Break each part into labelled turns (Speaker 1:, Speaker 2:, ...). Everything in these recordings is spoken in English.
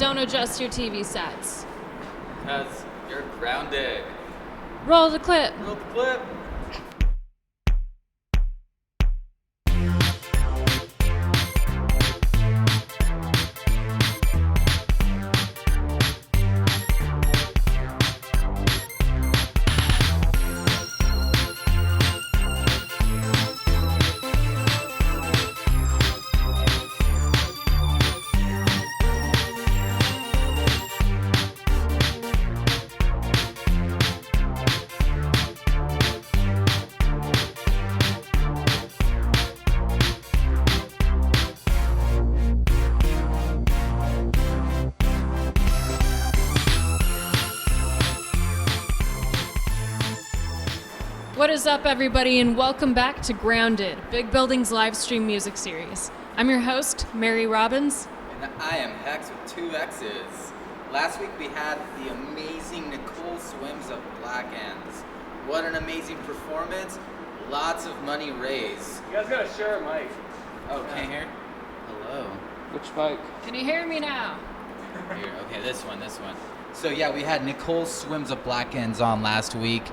Speaker 1: don't adjust your TV sets.
Speaker 2: Because you're grounded.
Speaker 1: Roll the clip.
Speaker 2: Roll the clip.
Speaker 1: What is up, everybody, and welcome back to Grounded, Big Building's live stream music series. I'm your host, Mary Robbins.
Speaker 2: And I am Hex with 2 X's. Last week we had the amazing Nicole Swims of Black Ends. What an amazing performance. Lots of money raised.
Speaker 3: You guys gotta share a mic.
Speaker 2: Oh, can't hear? Hello.
Speaker 3: Which mic?
Speaker 1: Can you hear me now?
Speaker 2: Here, okay, this one. So yeah, we had Nicole Swims of Black Ends on last week.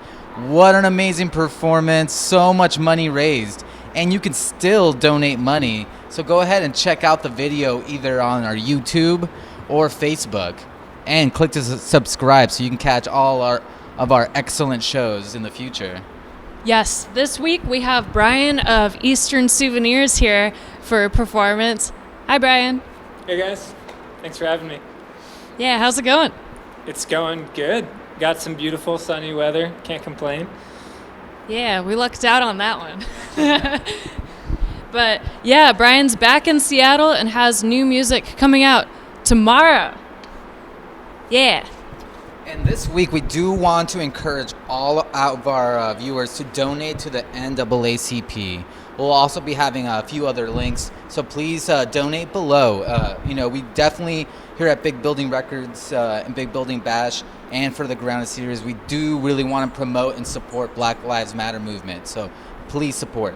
Speaker 2: What an amazing performance. So much money raised. And you can still donate money. So go ahead and check out the video either on our YouTube or Facebook. And click to subscribe so you can catch all of our excellent shows in the future.
Speaker 1: Yes, this week we have Brian of Eastern Souvenirs here for a performance. Hi, Brian.
Speaker 3: Hey guys, thanks for having me.
Speaker 1: Yeah, how's it going?
Speaker 3: It's going good. Got some beautiful sunny weather. Can't complain.
Speaker 1: Yeah, we lucked out on that one. But yeah, Brian's back in Seattle and has new music coming out tomorrow. Yeah.
Speaker 2: And this week, we do want to encourage all of our viewers to donate to the NAACP. We'll also be having a few other links, so please donate below. We definitely, here at Big Building Records and Big Building Bash, and for the Grounded series, we do really want to promote and support Black Lives Matter movement, so please support.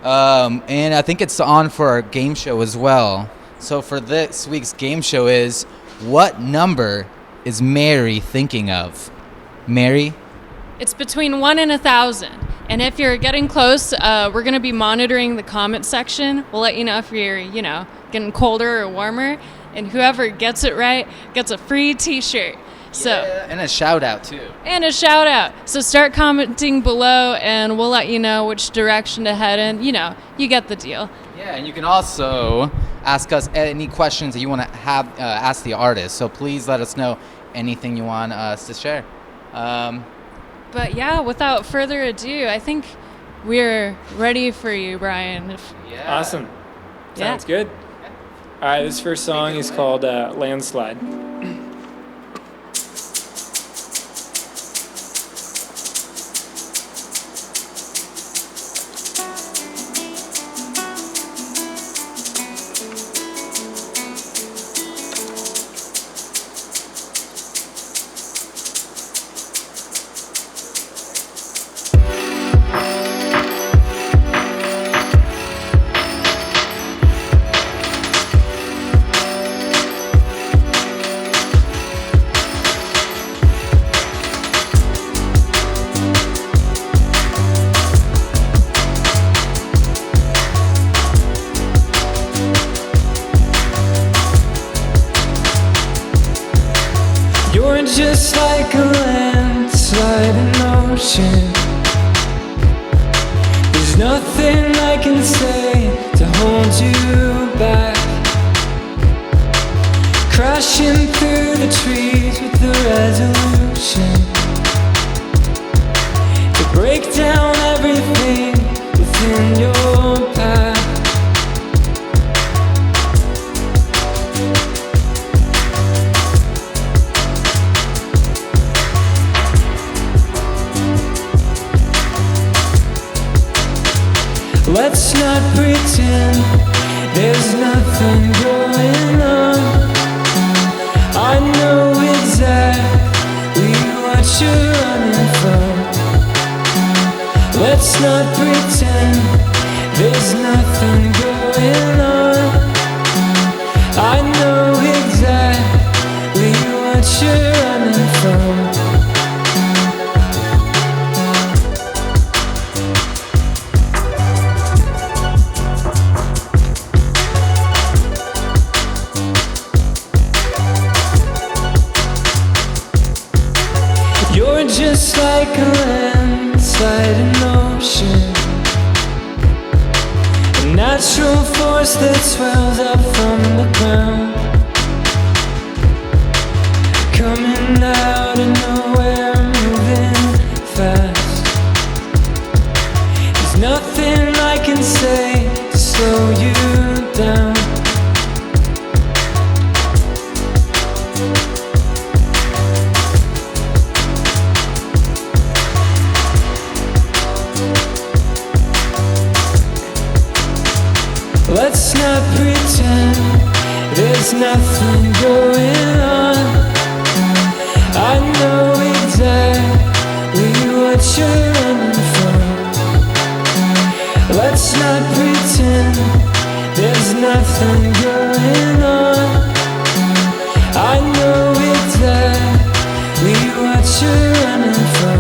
Speaker 2: And I think it's on for our game show as well. So for this week's game show is, what number is Mary thinking of? Mary?
Speaker 1: It's between 1 and 1,000. And if you're getting close, we're going to be monitoring the comment section. We'll let you know if you're, getting colder or warmer. And whoever gets it right gets a free t-shirt. So,
Speaker 2: yeah, and a shout out too.
Speaker 1: And a shout out. So start commenting below and we'll let you know which direction to head in. You get the deal.
Speaker 2: Yeah, and you can also ask us any questions that you want to have ask the artist. So please let us know anything you want us to share.
Speaker 1: But yeah, without further ado, I think we're ready for you, Brian.
Speaker 2: Yeah.
Speaker 3: Awesome. Sounds good.
Speaker 2: Yeah.
Speaker 3: All right, this first song is called Landslide. You're just like a landslide in ocean. There's nothing I can say to hold you back. Crashing through the trees with the resolution to break down everything within your path. Let's not pretend there's nothing going on. I know exactly what you're running from. Let's not pretend there's nothing going on. I know exactly what you're running from. You're just like a landslide in ocean, a natural force that swells up from the ground, coming out of nowhere, moving fast. There's nothing I can say to slow you down. Let's not pretend there's nothing going on. I know exactly what you're running from. Let's not pretend there's nothing going on. I know exactly what you're running from.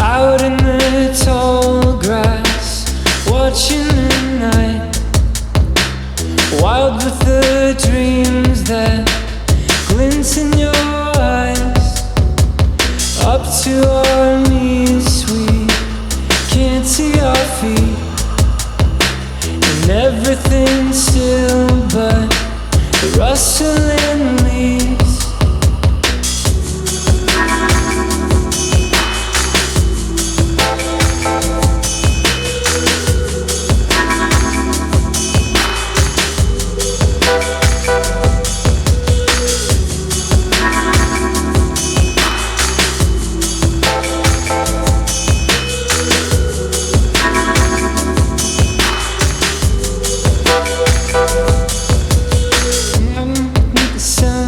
Speaker 3: Out in the tall grass, watching the night, wild with the dreams that glint in your eyes. Up to our knees, we can't see our feet, and everything's still but the rustling leaves. The sun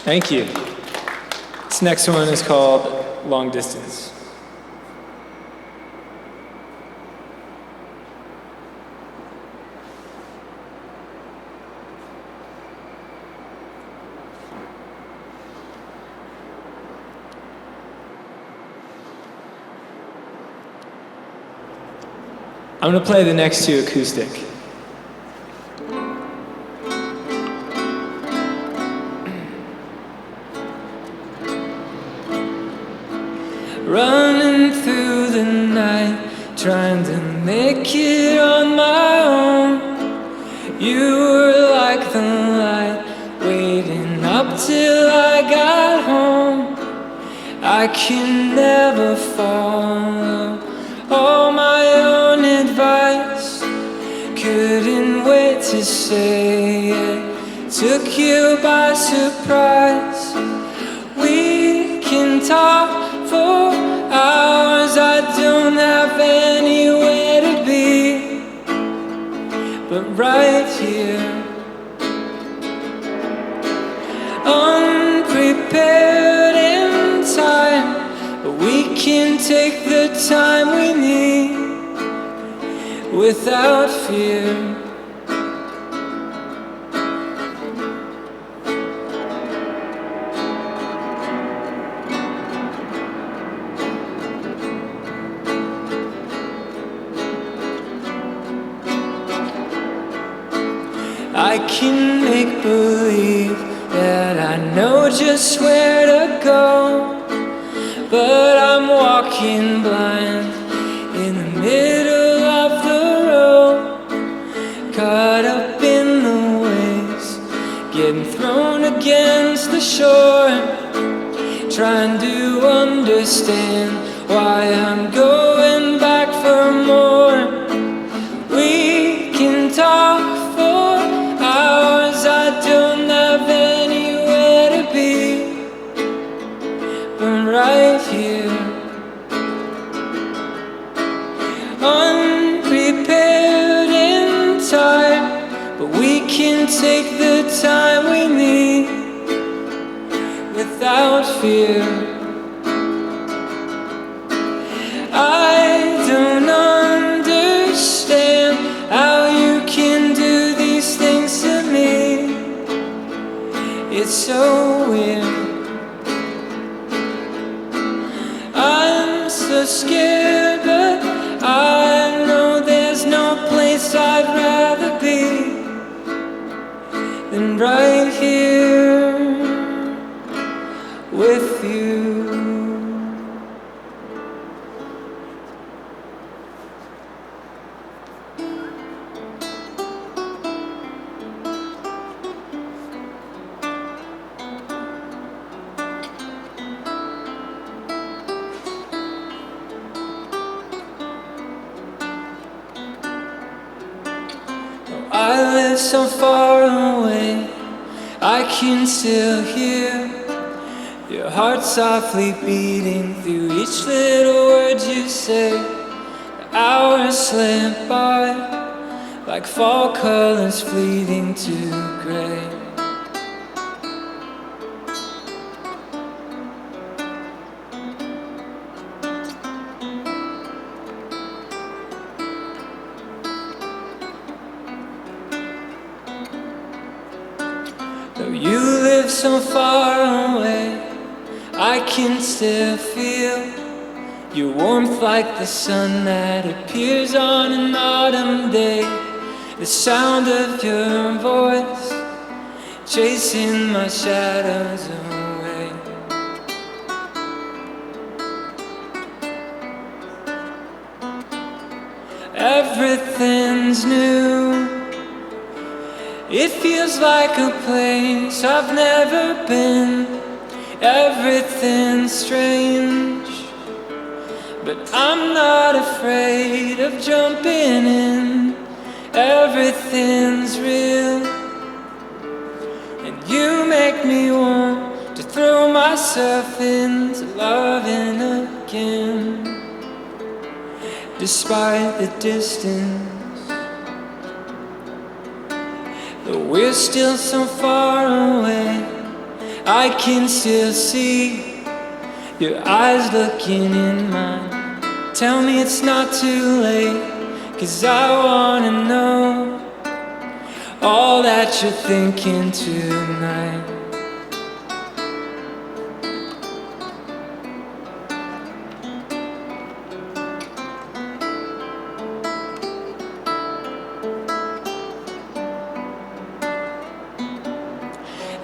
Speaker 3: Thank you. This next one is called Long Distance. I'm gonna play the next two acoustic. Running through the night, trying to make it on my own. You were like the light, waiting up till I got home. I can never follow all my own advice. Couldn't wait to say it, took you by surprise. We can talk for hours, I don't have anywhere to be but right here. Unprepared in time, but we can take the time we need without fear. I can make believe that I know just where to go, but I'm walking blind in the middle of the road, caught up in the waves, getting thrown against the shore, trying to understand why I'm going back for more. We can talk for hours, I don't have anywhere to be but right here. Unprepared in time, but we can take the time we need without fear. I don't understand how you can do these things to me. It's so weird. I'm so scared, but I know there's no place I'd rather be than right here with you. I live so far away, I can still hear your heart softly beating through each little word you say. The hours slip by like fall colors fleeting to gray. Though you live so far away, I can still feel your warmth like the sun that appears on an autumn day. The sound of your voice chasing my shadows away. Everything's new. It feels like a place I've never been. Everything's strange, but I'm not afraid of jumping in. Everything's real, and you make me want to throw myself into loving again. Despite the distance, though we're still so far away, I can still see your eyes looking in mine. Tell me it's not too late, 'cause I wanna know all that you're thinking tonight.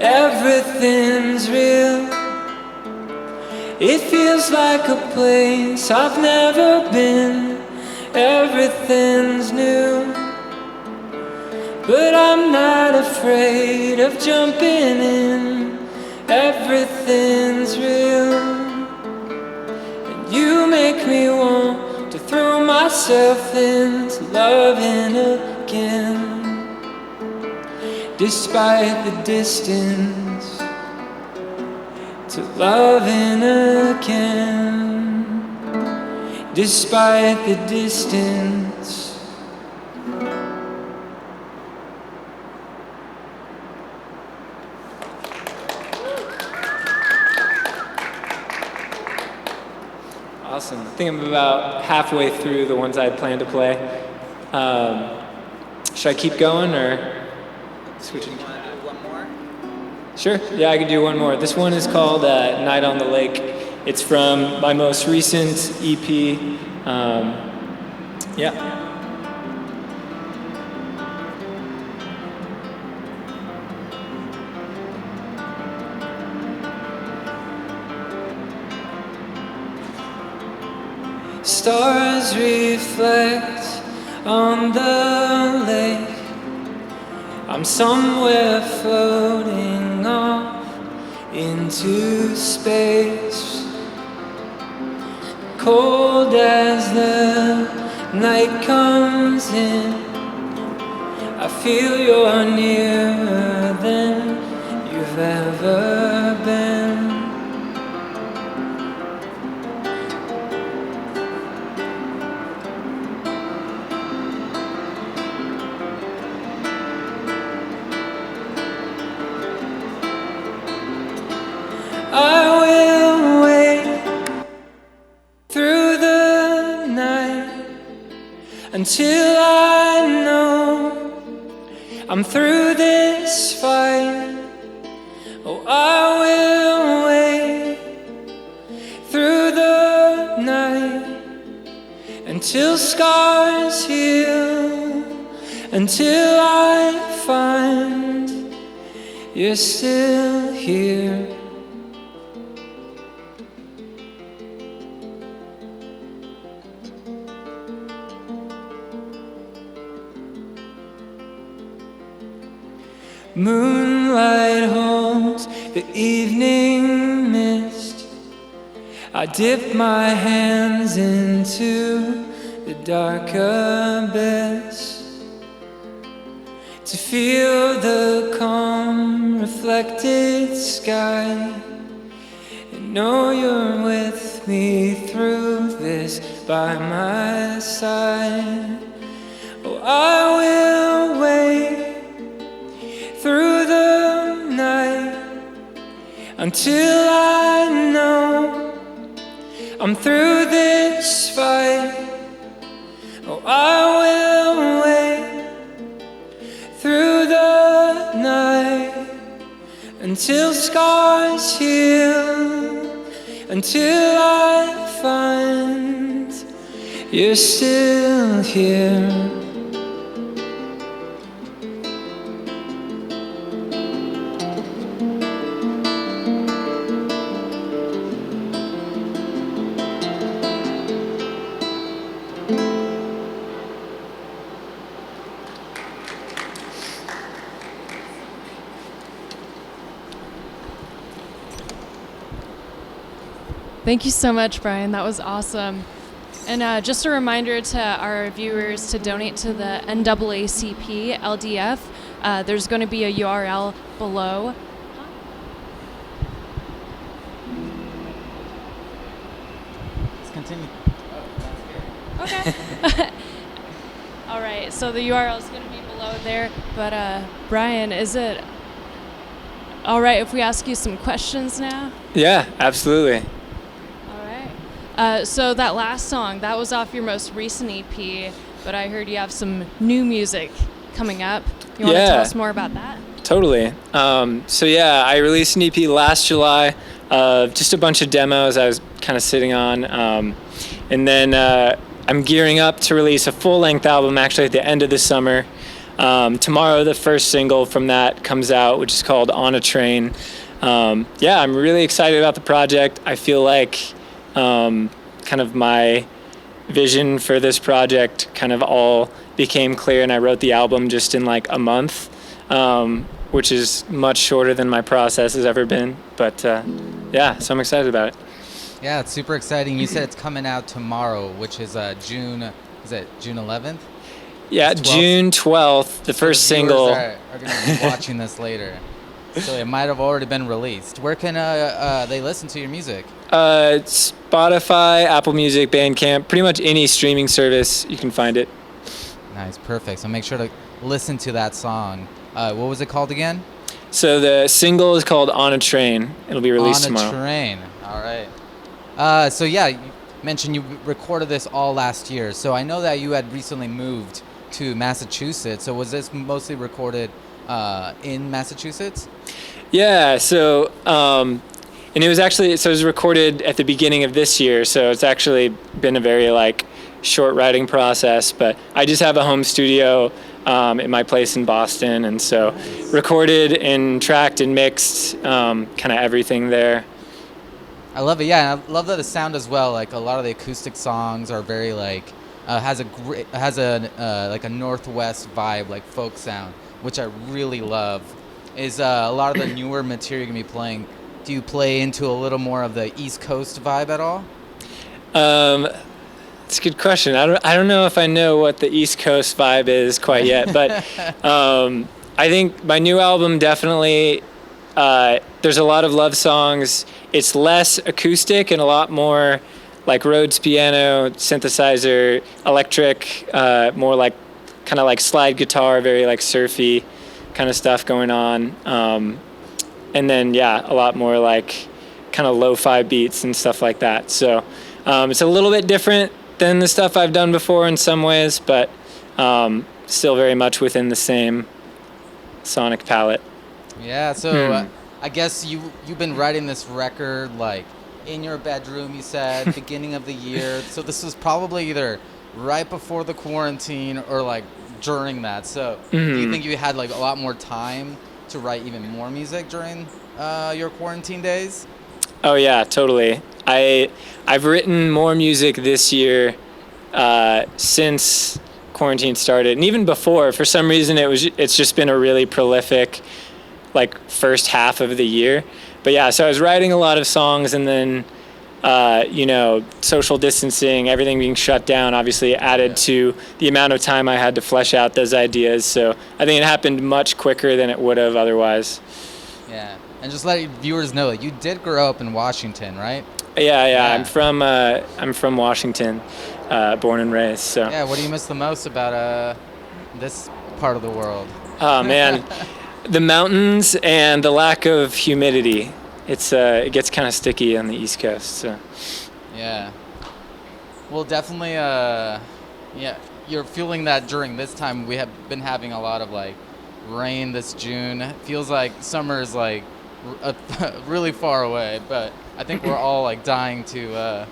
Speaker 3: Everything's real. It feels like a place I've never been. Everything's new, but I'm not afraid of jumping in. Everything's real, and you make me want to throw myself into loving again. Despite the distance, to loving again. Despite the distance. Awesome. I think I'm about halfway through the ones I had planned to play. Should I keep going or switching?
Speaker 2: One more?
Speaker 3: Sure, yeah, I can do one more. This one is called Night on the Lake. It's from my most recent EP. Yeah. Stars reflect on the lake. I'm somewhere floating off into space. Cold as the night comes in, I feel you're nearer than you've ever been. I will wait through the night until I know I'm through this fight. Oh, I will wait through the night until scars heal, until I find you're still here. Moonlight holds the evening mist. I dip my hands into the dark abyss to feel the calm reflected sky and know you're with me through this by my side. Oh, I will wait through the night until I know I'm through this fight. Oh, I will wait through the night until scars heal, until I find you're still here.
Speaker 1: Thank you so much, Brian. That was awesome. And just a reminder to our viewers to donate to the NAACP LDF. There's going to be a URL below.
Speaker 2: Let's continue.
Speaker 1: Okay. All right. So the URL is going to be below there. But Brian, is it all right if we ask you some questions now?
Speaker 3: Yeah, absolutely.
Speaker 1: All right. So that last song, that was off your most recent EP, but I heard you have some new music coming up. You want to tell us more about that?
Speaker 3: Totally. So yeah, I released an EP last July, just a bunch of demos I was kind of sitting on. And then I'm gearing up to release a full-length album actually at the end of the summer. Tomorrow, the first single from that comes out, which is called On a Train. Yeah, I'm really excited about the project. I feel like kind of my vision for this project kind of all became clear, and I wrote the album just in like a month, which is much shorter than my process has ever been. But yeah, so I'm excited about it.
Speaker 2: Yeah, it's super exciting. You said it's coming out tomorrow, which is June 11th?
Speaker 3: Yeah,
Speaker 2: 12th?
Speaker 3: June 12th, the first single.
Speaker 2: Are going to be watching this later. So it might have already been released. Where can they listen to your music?
Speaker 3: Spotify, Apple Music, Bandcamp, pretty much any streaming service you can find it.
Speaker 2: Nice, perfect. So make sure to listen to that song. What was it called again?
Speaker 3: So the single is called On a Train. It'll be released tomorrow.
Speaker 2: On a Train. All right. So yeah, you mentioned you recorded this all last year. So I know that you had recently moved to Massachusetts. So was this mostly recorded in Massachusetts?
Speaker 3: Yeah. So and it was recorded at the beginning of this year. So it's actually been a very like short writing process. But I just have a home studio at my place in Boston, and so recorded and tracked and mixed kind of everything there.
Speaker 2: I love it. Yeah, and I love that the sound as well. Like a lot of the acoustic songs are very like has a Northwest vibe, like folk sound, which I really love. Is a lot of the newer material you're gonna be playing? Do you play into a little more of the East Coast vibe at all?
Speaker 3: It's a good question. I don't know if I know what the East Coast vibe is quite yet, but I think my new album definitely. There's a lot of love songs. It's less acoustic and a lot more like Rhodes piano, synthesizer, electric, more like kind of like slide guitar, very like surfy kind of stuff going on. And then, yeah, a lot more like kind of lo-fi beats and stuff like that. So it's a little bit different than the stuff I've done before in some ways, but still very much within the same sonic palette.
Speaker 2: Yeah, so I guess you've been writing this record like in your bedroom, you said, beginning of the year. So this was probably either right before the quarantine or like during that. So do you think you had like a lot more time to write even more music during your quarantine days?
Speaker 3: Oh yeah, totally. I've written more music this year since quarantine started, and even before. For some reason, it's just been a really prolific like first half of the year. But yeah, so I was writing a lot of songs, and then social distancing, everything being shut down obviously added to the amount of time I had to flesh out those ideas. So I think it happened much quicker than it would have otherwise.
Speaker 2: Yeah, and just let viewers know that you did grow up in Washington, right?
Speaker 3: Yeah. I'm from Washington, born and raised. So
Speaker 2: yeah, what do you miss the most about this part of the world?
Speaker 3: Oh man. The mountains and the lack of humidity. It gets kind of sticky on the East Coast. So.
Speaker 2: Yeah. Well, definitely. You're feeling that during this time. We have been having a lot of like rain this June. It feels like summer is like really far away, but I think we're all like dying to,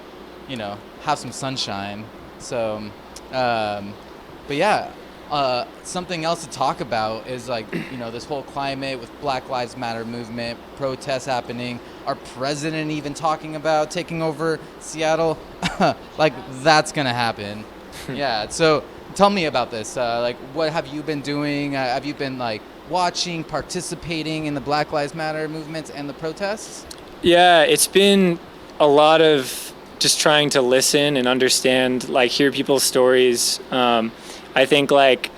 Speaker 2: have some sunshine. So, but yeah. Something else to talk about is like, this whole climate with Black Lives Matter movement, protests happening, our president even talking about taking over Seattle. Like that's going to happen. Yeah. So tell me about this. Like what have you been doing? Have you been like watching, participating in the Black Lives Matter movements and the protests? Yeah,
Speaker 3: it's been a lot of just trying to listen and understand, like hear people's stories. I think like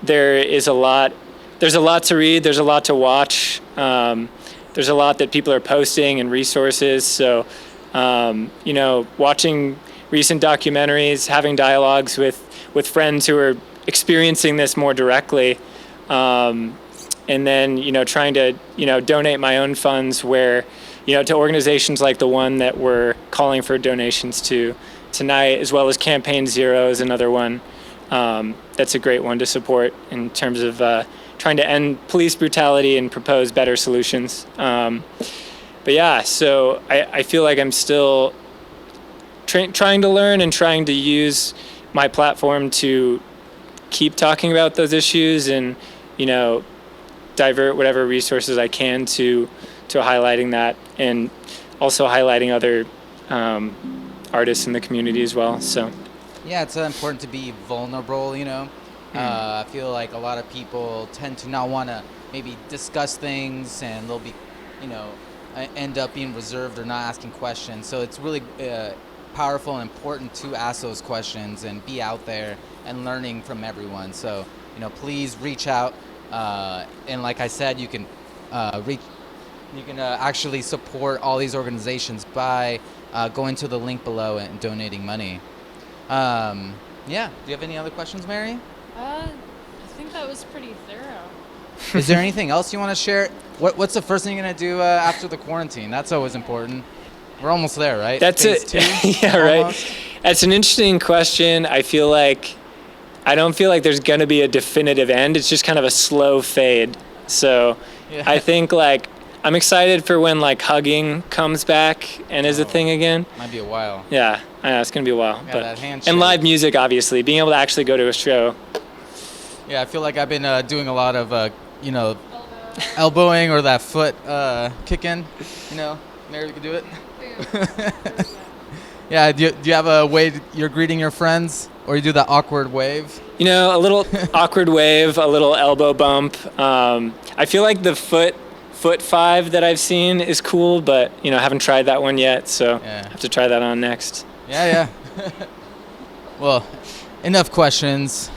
Speaker 3: there's a lot to read, there's a lot to watch, there's a lot that people are posting and resources. So, watching recent documentaries, having dialogues with friends who are experiencing this more directly, and then, trying to, donate my own funds where, to organizations like the one that we're calling for donations to tonight, as well as Campaign Zero is another one. That's a great one to support in terms of trying to end police brutality and propose better solutions. But yeah, so I feel like I'm still trying to learn and trying to use my platform to keep talking about those issues and, divert whatever resources I can to highlighting that, and also highlighting other artists in the community as well. So
Speaker 2: yeah, it's important to be vulnerable, I feel like a lot of people tend to not want to maybe discuss things, and they'll be, end up being reserved or not asking questions. So it's really powerful and important to ask those questions and be out there and learning from everyone. So, please reach out. And like I said, you can actually support all these organizations by going to the link below and donating money. Yeah. Do you have any other questions, Mary?
Speaker 1: I think that was pretty thorough.
Speaker 2: Is there anything else you want to share? What's the first thing you're going to do after the quarantine? That's always important. We're almost there, right?
Speaker 3: That's
Speaker 2: Phase
Speaker 3: it.
Speaker 2: 2?
Speaker 3: Yeah,
Speaker 2: Almost?
Speaker 3: right. That's an interesting question. I don't feel like there's going to be a definitive end. It's just kind of a slow fade. So
Speaker 2: Yeah.
Speaker 3: I think I'm excited for when hugging comes back and is a thing again.
Speaker 2: Might be a while.
Speaker 3: Yeah, I know it's going to be a while.
Speaker 2: Yeah,
Speaker 3: but
Speaker 2: that handshake.
Speaker 3: and live music, obviously, being able to actually go to a show.
Speaker 2: Yeah, I feel like I've been doing a lot of, elbowing or that foot kicking. Mary, you can do it. Yeah, do you have a way you're greeting your friends, or you do that awkward wave?
Speaker 3: A little awkward wave, a little elbow bump. I feel like the foot five that I've seen is cool, but I haven't tried that one yet, so
Speaker 2: Yeah.
Speaker 3: I have to try that on next.
Speaker 2: Yeah. Well, enough questions.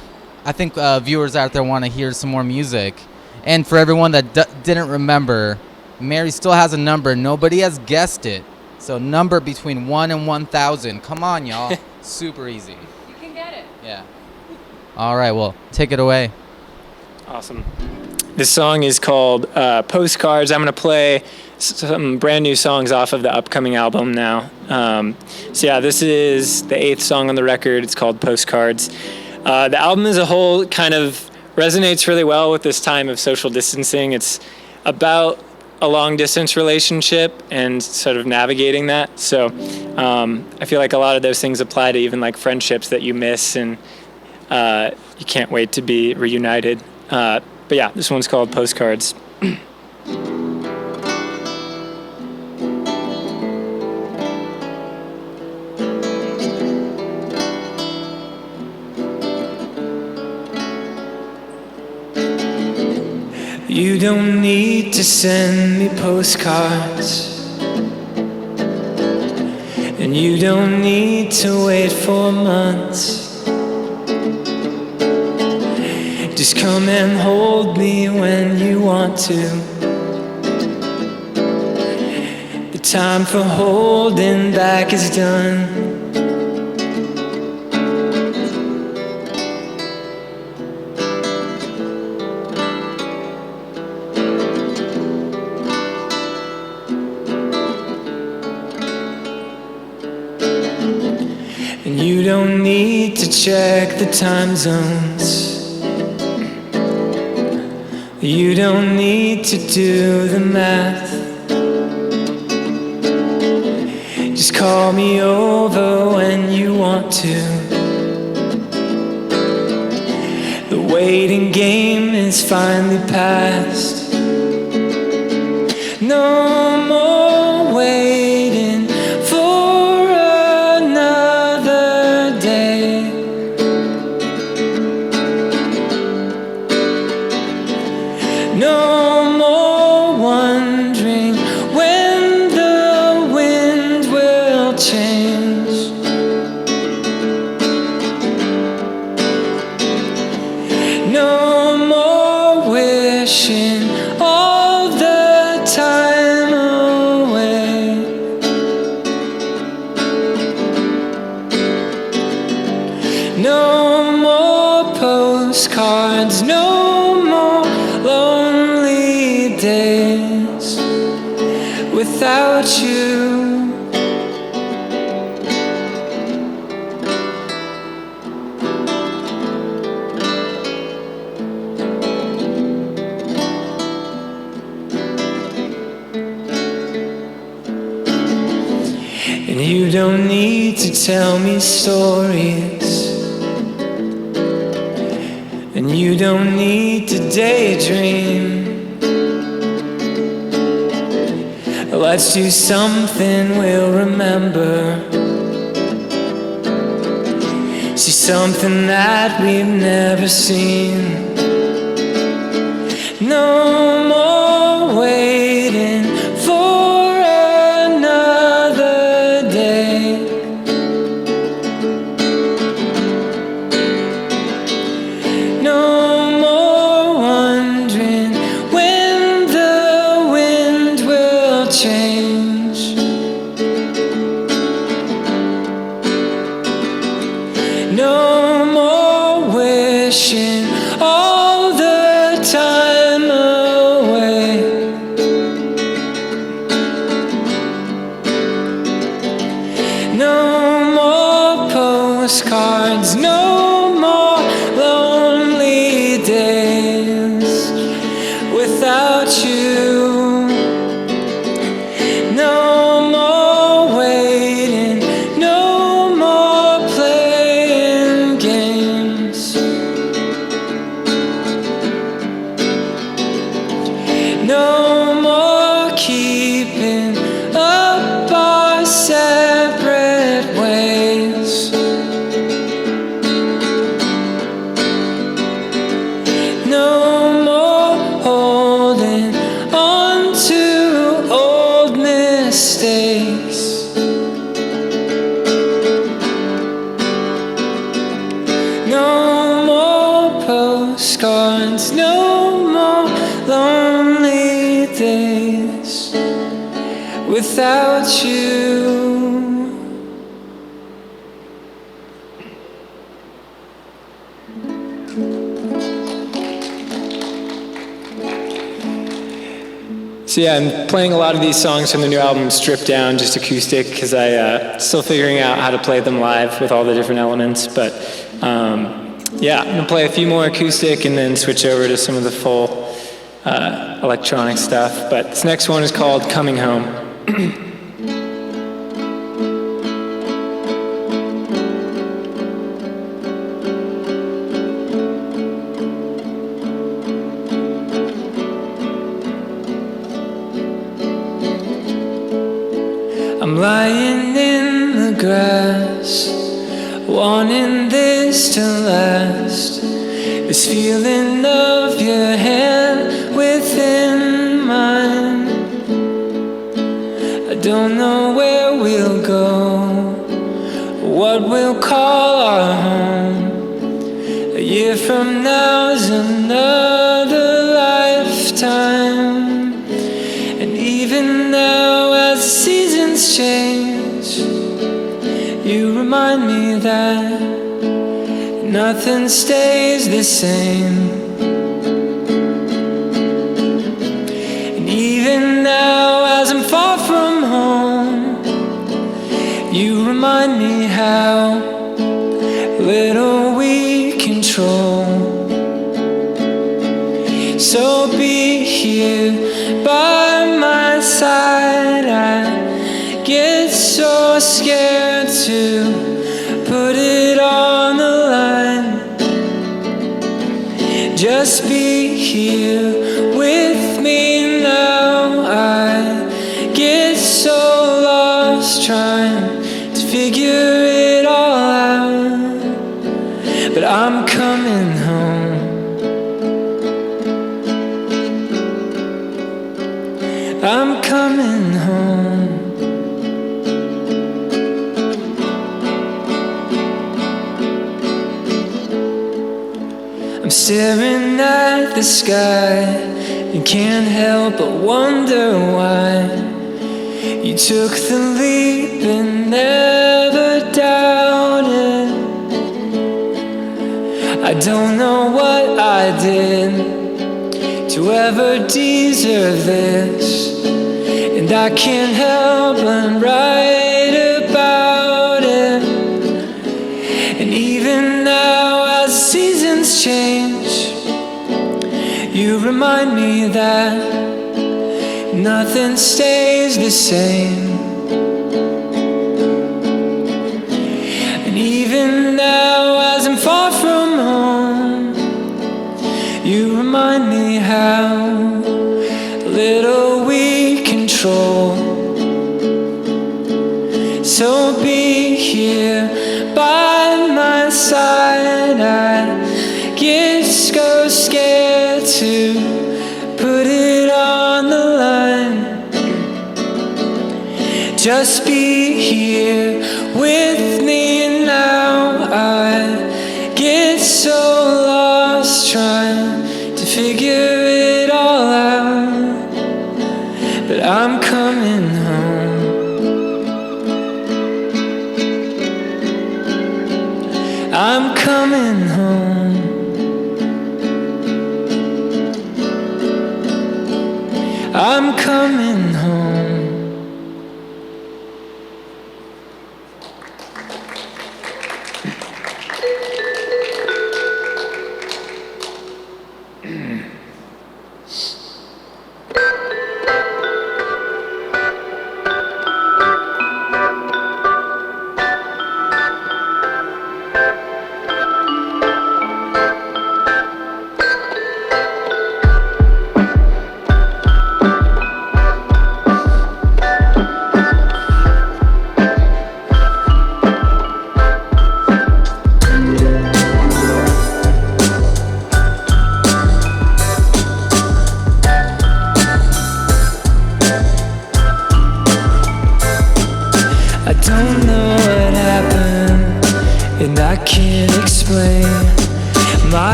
Speaker 2: I think viewers out there want to hear some more music. And for everyone that didn't remember, Mary still has a number. Nobody has guessed it. So number between 1 and 1,000. Come on, y'all. Super easy.
Speaker 1: You can get it.
Speaker 2: Yeah. All right, well, take it away.
Speaker 3: Awesome. This song is called Postcards. I'm going to play some brand new songs off of the upcoming album now. So yeah, this is the 8th song on the record. It's called Postcards. The album as a whole kind of resonates really well with this time of social distancing. It's about a long-distance relationship and sort of navigating that. So I feel like a lot of those things apply to even friendships that you miss and you can't wait to be reunited. But yeah, this one's called Postcards. You don't need to send me postcards, and you don't need to wait for months. Just come and hold me when you want to. The time for holding back is done. And you don't need to check the time zones. You don't need to do the math. Just call me over when you want to. The waiting game is finally past. No more waiting for another day. No more wondering when the wind will change. No more wishing all the time away. No more postcards, no more lonely without you. And you don't need to tell me stories, and you don't need to daydream. Let's do something we'll remember. See something that we've never seen. No more waiting for another day. No more wondering when the wind will change. No more wishing all the time away. No more postcards, no more lonely days without you. No more waiting, no more playing games. No more keeping up our separate ways. No more holding on to old mistakes. No more postcards, no more lonely days without you. So yeah, I'm playing a lot of these songs from the new album stripped down, just acoustic, because still figuring out how to play them live with all the different elements. But yeah, I'm gonna play a few more acoustic and then switch over to some of the full electronic stuff. But this next one is called Coming Home. I'm lying in the grass, wanting this to last. This feeling of your hand within mine. I don't know where we'll go, what we'll call our home. A year from now is another lifetime. And even now, as the seasons change, you remind me that nothing stays the same. And even now, as I'm far from home, you remind me how little we control. So be here by my side. I get so scared to put it on the line. Just be here with me now. I get so lost trying to figure it all out. But I'm coming home. I'm coming home. I'm staring at the sky and can't help but wonder why you took the leap and never doubted. I don't know what I did to ever deserve this, and and I can't help but write about it. And even now as seasons change, you remind me that nothing stays the same. And even now as I'm far from home, you remind me how little we control. So be here by my side. I get so scared to put it on the line. Just be here with me now. I get so lost trying to figure it all out, but I'm coming home. I'm coming home. I'm coming home.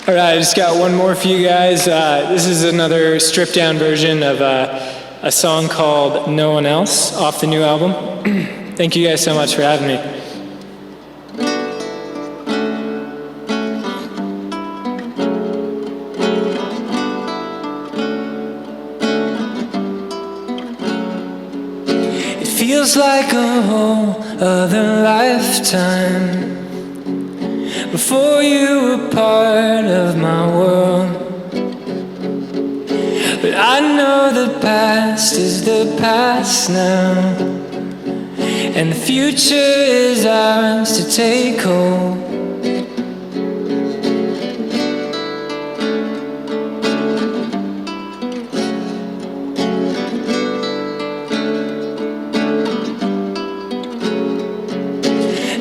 Speaker 3: All right, I just got one more for you guys. This is another stripped down version of a song called No One Else off the new album. Thank you guys so much for having me. It feels like a whole other lifetime before you were part of my world. But I know the past is the past now, and the future is ours to take hold.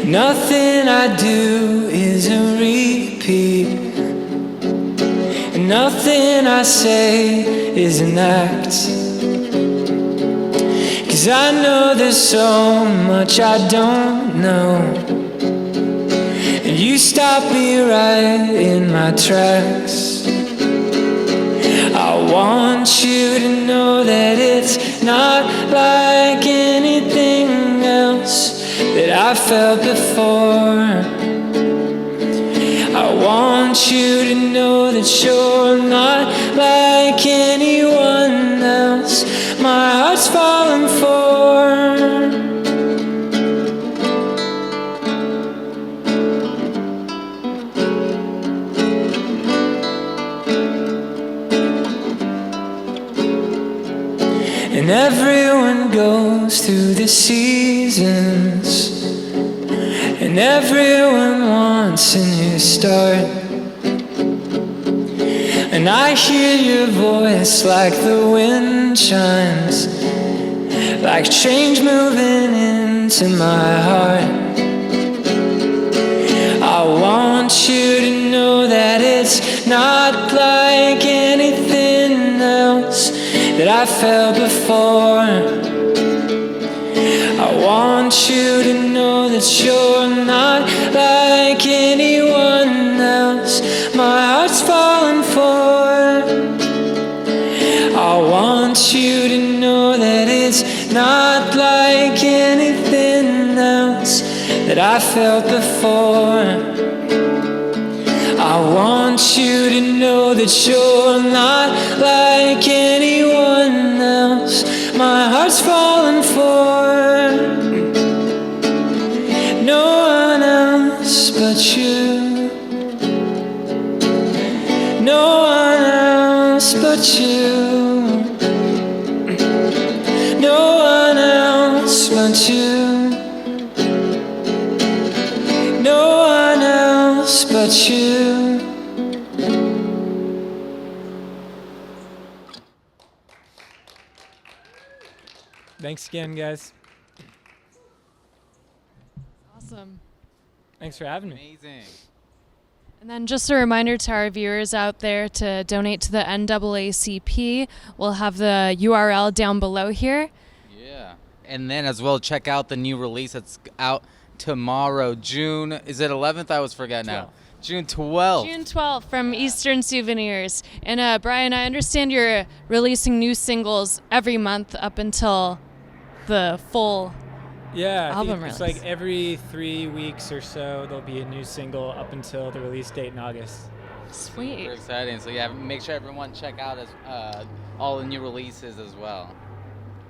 Speaker 3: Nothing I do is a repeat, and nothing I say is an act. 'Cause I know there's so much I don't know, and you stop me right in my tracks. I want you to know that it's not like anything else that I felt before. I want you to know that you're not like anyone else my heart's falling for. And everyone goes through the seasons, and everyone wants a new start. And I hear your voice like the wind chimes, like change moving into my heart. I want you to know that it's not like anything else that I felt before. I want you to know that you're not like anyone else my heart's falling for. I want you to know that it's not like anything else that I felt before. I want you to know that you're not like anyone else my heart's falling for. No one else but you. No one else but you. No one else but you. No one else but you. Thanks again, guys.
Speaker 1: Awesome.
Speaker 3: Thanks for having me.
Speaker 2: Amazing.
Speaker 1: And then just a reminder to our viewers out there to donate to the NAACP. We'll have the URL down below here.
Speaker 2: Yeah. And then as well, check out the new release that's out tomorrow, June, is it 11th? I always forget now. June 12th.
Speaker 1: June 12th from Eastern Souvenirs. And Brian, I understand you're releasing new singles every month up until the full
Speaker 3: Yeah, I
Speaker 1: album
Speaker 3: think it's
Speaker 1: release.
Speaker 3: like every 3 weeks or so there'll be a new single up until the release date in August.
Speaker 1: Sweet.
Speaker 2: Super exciting. So yeah, make sure everyone check out all the new releases as well.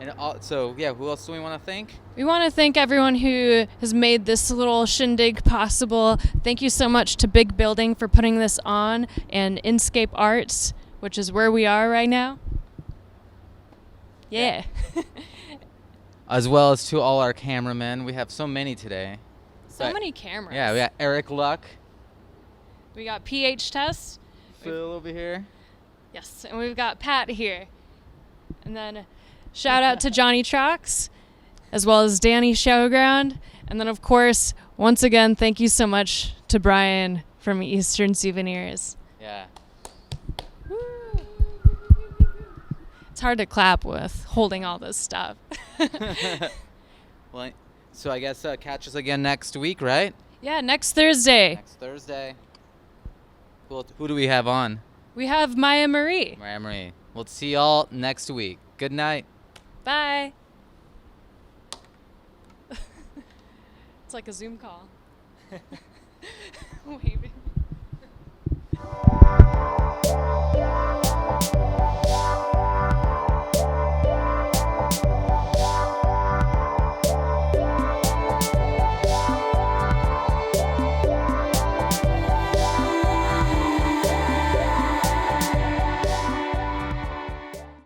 Speaker 2: And so yeah, who else do we want to thank?
Speaker 1: We want to thank everyone who has made this little shindig possible. Thank you so much to Big Building for putting this on, and INSCAPE Arts, which is where we are right now. Yeah.
Speaker 2: As well as to all our cameramen. We have so many today.
Speaker 1: So many cameras.
Speaker 2: Yeah, we got Eric Luck.
Speaker 1: We got PH Test.
Speaker 2: Phil over here.
Speaker 1: Yes, and we've got Pat here. And then shout out to Johnny Trox, as well as Danny Showground. And then, of course, once again, thank you so much to Brian from Eastern Souvenirs.
Speaker 2: Yeah.
Speaker 1: Woo. It's hard to clap with holding all this stuff.
Speaker 2: Well, so I guess catch us again next week, right?
Speaker 1: Yeah, next Thursday.
Speaker 2: Next Thursday. Well, who do we have on?
Speaker 1: We have Maya Marie.
Speaker 2: Maya Marie. We'll see y'all next week. Good night.
Speaker 1: Bye. It's like a Zoom call. Wait.